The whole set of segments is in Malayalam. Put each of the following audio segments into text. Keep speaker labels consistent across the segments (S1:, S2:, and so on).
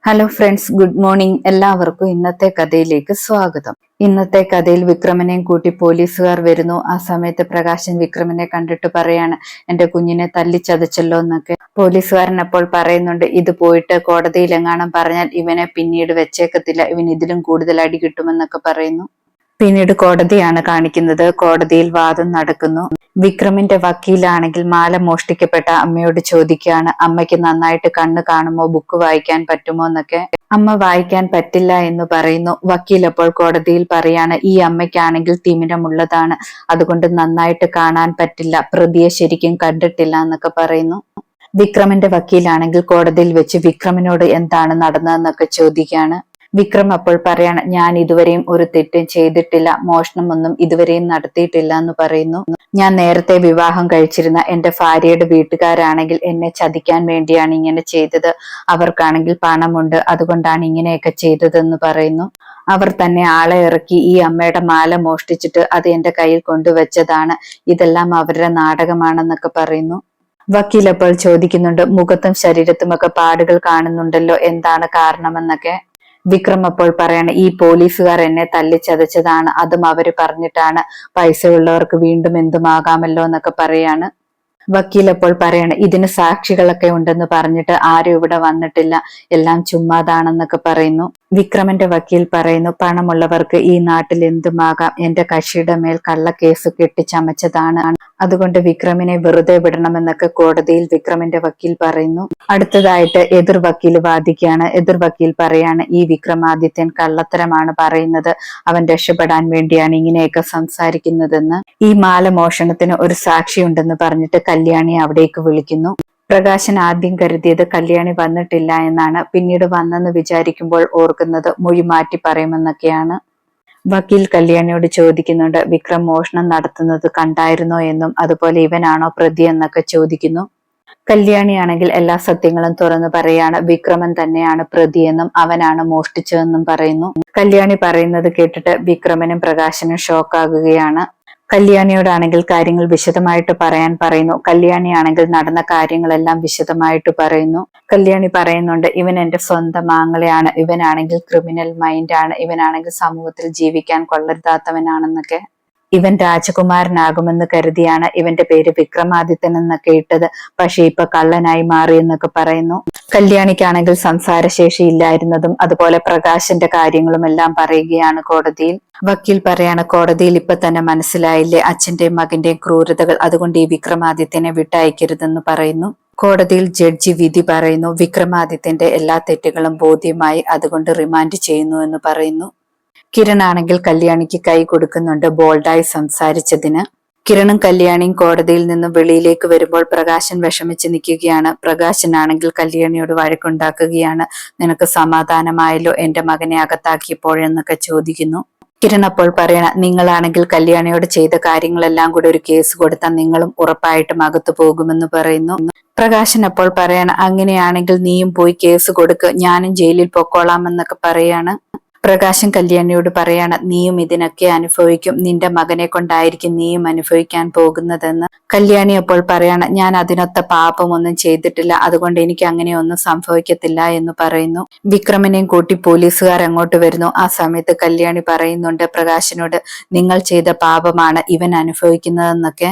S1: Hello friends, good morning. എല്ലാവർക്കും ഇന്നത്തെ കഥയിലേക്ക് സ്വാഗതം. ഇന്നത്തെ കഥയിൽ വിക്രമനെയും കൂട്ടി പോലീസുകാർ വരുന്നു. ആ സമയത്ത് പ്രകാശൻ വിക്രമനെ കണ്ടിട്ട് പറയാണ്, എന്റെ കുഞ്ഞിനെ തല്ലിച്ചതച്ചല്ലോ എന്നൊക്കെ. പോലീസുകാരൻ അപ്പോൾ പറയുന്നുണ്ട്, ഇത് പോയിട്ട് കോടതിയിൽ എങ്ങാനും പറഞ്ഞാൽ ഇവനെ പിന്നീട് വെച്ചേക്കത്തില്ല, ഇവൻ ഇതിലും കൂടുതൽ അടി കിട്ടുമെന്നൊക്കെ പറയുന്നു. പിന്നീട് കോടതിയാണ് കാണിക്കുന്നത്. കോടതിയിൽ വാദം നടക്കുന്നു. വിക്രമിന്റെ വക്കീലാണെങ്കിൽ മാല മോഷ്ടിക്കപ്പെട്ട അമ്മയോട് ചോദിക്കുകയാണ്, അമ്മയ്ക്ക് നന്നായിട്ട് കണ്ണ് കാണുമോ, ബുക്ക് വായിക്കാൻ പറ്റുമോ എന്നൊക്കെ. അമ്മ വായിക്കാൻ പറ്റില്ല എന്ന് പറയുന്നു. വക്കീൽ അപ്പോൾ കോടതിയിൽ പറയാണ്, ഈ അമ്മയ്ക്കാണെങ്കിൽ തിമിരമുള്ളതാണ്, അതുകൊണ്ട് നന്നായിട്ട് കാണാൻ പറ്റില്ല, പ്രതിയെ ശരിക്കും കണ്ടിട്ടില്ല എന്നൊക്കെ പറയുന്നു. വിക്രമിന്റെ വക്കീലാണെങ്കിൽ കോടതിയിൽ വെച്ച് വിക്രമിനോട് എന്താണ് നടന്നതെന്നൊക്കെ ചോദിക്കുകയാണ്. വിക്രം അപ്പോൾ പറയാണ്, ഞാൻ ഇതുവരെയും ഒരു തെറ്റും ചെയ്തിട്ടില്ല, മോഷണമൊന്നും ഇതുവരെയും നടത്തിയിട്ടില്ല എന്ന് പറയുന്നു. ഞാൻ നേരത്തെ വിവാഹം കഴിച്ചിരുന്ന എന്റെ ഭാര്യയുടെ വീട്ടുകാരാണെങ്കിൽ എന്നെ ചതിക്കാൻ വേണ്ടിയാണ് ഇങ്ങനെ ചെയ്തത്. അവർക്കാണെങ്കിൽ പണമുണ്ട്, അതുകൊണ്ടാണ് ഇങ്ങനെയൊക്കെ ചെയ്തതെന്ന് പറയുന്നു. അവർ തന്നെ ആളെ ഇറക്കി ഈ അമ്മയുടെ മാല മോഷ്ടിച്ചിട്ട് അത് എന്റെ കയ്യിൽ കൊണ്ടുവച്ചതാണ്, ഇതെല്ലാം അവരുടെ നാടകമാണെന്നൊക്കെ പറയുന്നു. വക്കീൽ അപ്പോൾ ചോദിക്കുന്നുണ്ട്, മുഖത്തും ശരീരത്തുമൊക്കെ പാടുകൾ കാണുന്നുണ്ടല്ലോ, എന്താണ് കാരണമെന്നൊക്കെ. വിക്രം അപ്പോൾ പറയാണ്, ഈ പോലീസുകാർ എന്നെ തല്ലിച്ചതച്ചതാണ്, അതും അവര് പറഞ്ഞിട്ടാണ്, പൈസയുള്ളവർക്ക് വീണ്ടും എന്തുമാകാമല്ലോ എന്നൊക്കെ പറയാണ്. വക്കീൽ അപ്പോൾ പറയാണ്, ഇതിന് സാക്ഷികളൊക്കെ ഉണ്ടെന്ന് പറഞ്ഞിട്ട് ആരും ഇവിടെ വന്നിട്ടില്ല, എല്ലാം ചുമ്മാതാണെന്നൊക്കെ പറയുന്നു. വിക്രമന്റെ വക്കീൽ പറയുന്നു, പണമുള്ളവർക്ക് ഈ നാട്ടിൽ എന്തുമാകാം, എന്റെ കക്ഷിയുടെ മേൽ കള്ളക്കേസ് കെട്ടിച്ചമച്ചതാണ്, അതുകൊണ്ട് വിക്രമിനെ വെറുതെ വിടണമെന്നൊക്കെ കോടതിയിൽ വിക്രമിന്റെ വക്കീൽ പറയുന്നു. അടുത്തതായിട്ട് എതിർ വക്കീൽ വാദിക്കുകയാണ്. എതിർ വക്കീൽ പറയാണ്, ഈ വിക്രമാദിത്യൻ കള്ളത്തരമാണ് പറയുന്നത്, അവൻ രക്ഷപ്പെടാൻ വേണ്ടിയാണ് ഇങ്ങനെയൊക്കെ സംസാരിക്കുന്നതെന്ന്. ഈ മാല മോഷണത്തിന് ഒരു സാക്ഷിയുണ്ടെന്ന് പറഞ്ഞിട്ട് കല്യാണിയെ അവിടേക്ക് വിളിക്കുന്നു. പ്രകാശൻ ആദ്യം കരുതിയത് കല്യാണി വന്നിട്ടില്ല എന്നാണ്, പിന്നീട് വന്നെന്ന് വിചാരിക്കുമ്പോൾ ഓർക്കുന്നത് മൊഴി മാറ്റി പറയുമെന്നൊക്കെയാണ്. വക്കീൽ കല്യാണിയോട് ചോദിക്കുന്നുണ്ട്, വിക്രം മോഷണം നടത്തുന്നത് കണ്ടായിരുന്നോ എന്നും, അതുപോലെ ഇവനാണോ പ്രതി എന്നൊക്കെ ചോദിക്കുന്നു. കല്യാണിയാണെങ്കിൽ എല്ലാ സത്യങ്ങളും തുറന്നു പറയാണ്, വിക്രമൻ തന്നെയാണ് പ്രതിയെന്നും അവനാണ് മോഷ്ടിച്ചതെന്നും പറയുന്നു. കല്യാണി പറയുന്നത് കേട്ടിട്ട് വിക്രമനും പ്രകാശനും ഷോക്കാകുകയാണ്. കല്യാണിയോടാണെങ്കിൽ കാര്യങ്ങൾ വിശദമായിട്ട് പറയാൻ പറയുന്നു. കല്യാണിയാണെങ്കിൽ നടന്ന കാര്യങ്ങളെല്ലാം വിശദമായിട്ട് പറയുന്നു. കല്യാണി പറയുന്നുണ്ട്, ഇവൻ എന്റെ സ്വന്തം ആങ്ങളെയാണ്, ഇവനാണെങ്കിൽ ക്രിമിനൽ മൈൻഡാണ്, ഇവനാണെങ്കിൽ സമൂഹത്തിൽ ജീവിക്കാൻ കൊള്ളരുതാത്തവനാണെന്നൊക്കെ. ഇവൻ രാജകുമാരനാകുമെന്ന് കരുതിയാണ് ഇവന്റെ പേര് വിക്രമാദിത്യൻ എന്നൊക്കെ ഇട്ടത്, പക്ഷെ ഇപ്പൊ കള്ളനായി മാറി എന്നൊക്കെ പറയുന്നു. കല്യാണിക്കാണെങ്കിൽ സംസാരശേഷി ഇല്ലായിരുന്നതും അതുപോലെ പ്രകാശന്റെ കാര്യങ്ങളും എല്ലാം പറയുകയാണ് കോടതിയിൽ. വക്കീൽ പറയാണ്, കോടതിയിൽ ഇപ്പൊ തന്നെ മനസ്സിലായില്ലേ അച്ഛന്റെയും മകന്റെയും ക്രൂരതകൾ, അതുകൊണ്ട് ഈ വിക്രമാദിത്യനെ വിട്ടയക്കരുതെന്ന് പറയുന്നു. കോടതിയിൽ ജഡ്ജി വിധി പറയുന്നു, വിക്രമാദിത്യന്റെ എല്ലാ തെറ്റുകളും ബോധ്യമായി, അതുകൊണ്ട് റിമാൻഡ് ചെയ്യുന്നു എന്ന് പറയുന്നു. കിരൺ ആണെങ്കിൽ കല്യാണിക്ക് കൈ കൊടുക്കുന്നുണ്ട് ബോൾഡായി സംസാരിച്ചതിന്. കിരണും കല്യാണിയും കോടതിയിൽ നിന്നും വെളിയിലേക്ക് വരുമ്പോൾ പ്രകാശൻ വിഷമിച്ച് നിൽക്കുകയാണ്. പ്രകാശനാണെങ്കിൽ കല്യാണിയോട് വഴക്കുണ്ടാക്കുകയാണ്, നിനക്ക് സമാധാനമായല്ലോ എന്റെ മകനെ അകത്താക്കിയപ്പോഴെന്നൊക്കെ ചോദിക്കുന്നു. കിരൺ അപ്പോൾ പറയണ, നിങ്ങളാണെങ്കിൽ കല്യാണിയോട് ചെയ്ത കാര്യങ്ങളെല്ലാം കൂടെ ഒരു കേസ് കൊടുത്താൽ നിങ്ങളും ഉറപ്പായിട്ടും അകത്തു പോകുമെന്ന് പറയുന്നു. പ്രകാശൻ അപ്പോൾ പറയണ, അങ്ങനെയാണെങ്കിൽ നീയും പോയി കേസ് കൊടുക്ക്, ഞാനും ജയിലിൽ പൊക്കോളാമെന്നൊക്കെ പറയാണ്. പ്രകാശൻ കല്യാണിയോട് പറയാണ്, നീയും ഇതിനൊക്കെ അനുഭവിക്കും, നിന്റെ മകനെ കൊണ്ടായിരിക്കും നീയും അനുഭവിക്കാൻ പോകുന്നതെന്ന്. കല്യാണി അപ്പോൾ പറയാണ്, ഞാൻ അതിനൊത്ത പാപമൊന്നും ചെയ്തിട്ടില്ല, അതുകൊണ്ട് എനിക്ക് അങ്ങനെയൊന്നും സംഭവിക്കത്തില്ല എന്ന് പറയുന്നു. വിക്രമനെയും കൂട്ടി പോലീസുകാർ അങ്ങോട്ട് വരുന്നു. ആ സമയത്ത് കല്യാണി പറയുന്നുണ്ട് പ്രകാശനോട്, നിങ്ങൾ ചെയ്ത പാപമാണ് ഇവൻ അനുഭവിക്കുന്നതെന്നൊക്കെ.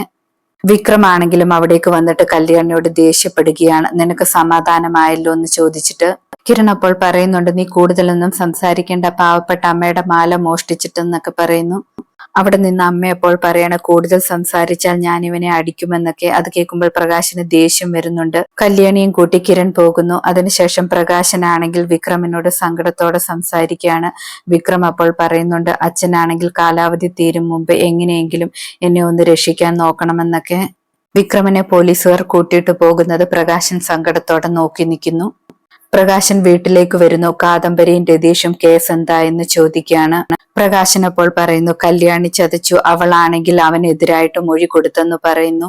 S1: വിക്രമാണെങ്കിലും അവിടേക്ക് വന്നിട്ട് കല്യാണിയോട് ദേഷ്യപ്പെടുകയാണ്, നിനക്ക് സമാധാനമായല്ലോ എന്ന് ചോദിച്ചിട്ട്. കിരൺ അപ്പോൾ പറയുന്നുണ്ട്, നീ കൂടുതലൊന്നും സംസാരിക്കേണ്ട, പാവപ്പെട്ട അമ്മയുടെ മാല മോഷ്ടിച്ചിട്ടെന്നൊക്കെ പറയുന്നു. അവിടെ നിന്ന് അമ്മ അപ്പോൾ പറയണ, കൂടുതൽ സംസാരിച്ചാൽ ഞാൻ ഇവനെ അടിക്കുമെന്നൊക്കെ. അത് കേൾക്കുമ്പോൾ പ്രകാശന് ദേഷ്യം വരുന്നുണ്ട്. കല്യാണിയും കൂട്ടി കിരൺ പോകുന്നു. അതിനുശേഷം പ്രകാശനാണെങ്കിൽ വിക്രമിനോട് സങ്കടത്തോടെ സംസാരിക്കുകയാണ്. വിക്രം അപ്പോൾ പറയുന്നുണ്ട്, അച്ഛനാണെങ്കിൽ കാലാവധി തീരും മുമ്പ് എങ്ങനെയെങ്കിലും എന്നെ ഒന്ന് രക്ഷിക്കാൻ നോക്കണമെന്നൊക്കെ. വിക്രമിനെ പോലീസുകാർ കൂട്ടിയിട്ട് പോകുന്നത് പ്രകാശൻ സങ്കടത്തോടെ നോക്കി നിൽക്കുന്നു. പ്രകാശൻ വീട്ടിലേക്ക് വരുന്നു. കാദംബരിയും രതീഷും കേസ് എന്താ എന്ന് ചോദിക്കുകയാണ്. പ്രകാശൻ അപ്പോൾ പറയുന്നു, കല്യാണി ചതച്ചു, അവളാണെങ്കിൽ അവനെതിരായിട്ട് മൊഴി കൊടുത്തെന്ന് പറയുന്നു.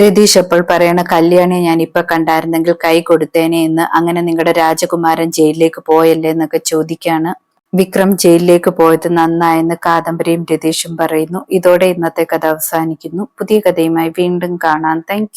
S1: രതീഷ് അപ്പോൾ പറയണ, കല്യാണിയെ ഞാൻ ഇപ്പൊ കണ്ടായിരുന്നെങ്കിൽ കൈ കൊടുത്തേനെ എന്ന്, അങ്ങനെ നിങ്ങളുടെ രാജകുമാരൻ ജയിലിലേക്ക് പോയല്ലേ എന്നൊക്കെ ചോദിക്കാണ്. വിക്രം ജയിലിലേക്ക് പോയത് നന്നായെന്ന് കാദംബരിയും രതീഷും പറയുന്നു. ഇതോടെ ഇന്നത്തെ കഥ അവസാനിക്കുന്നു. പുതിയ കഥയുമായി വീണ്ടും കാണാം. താങ്ക്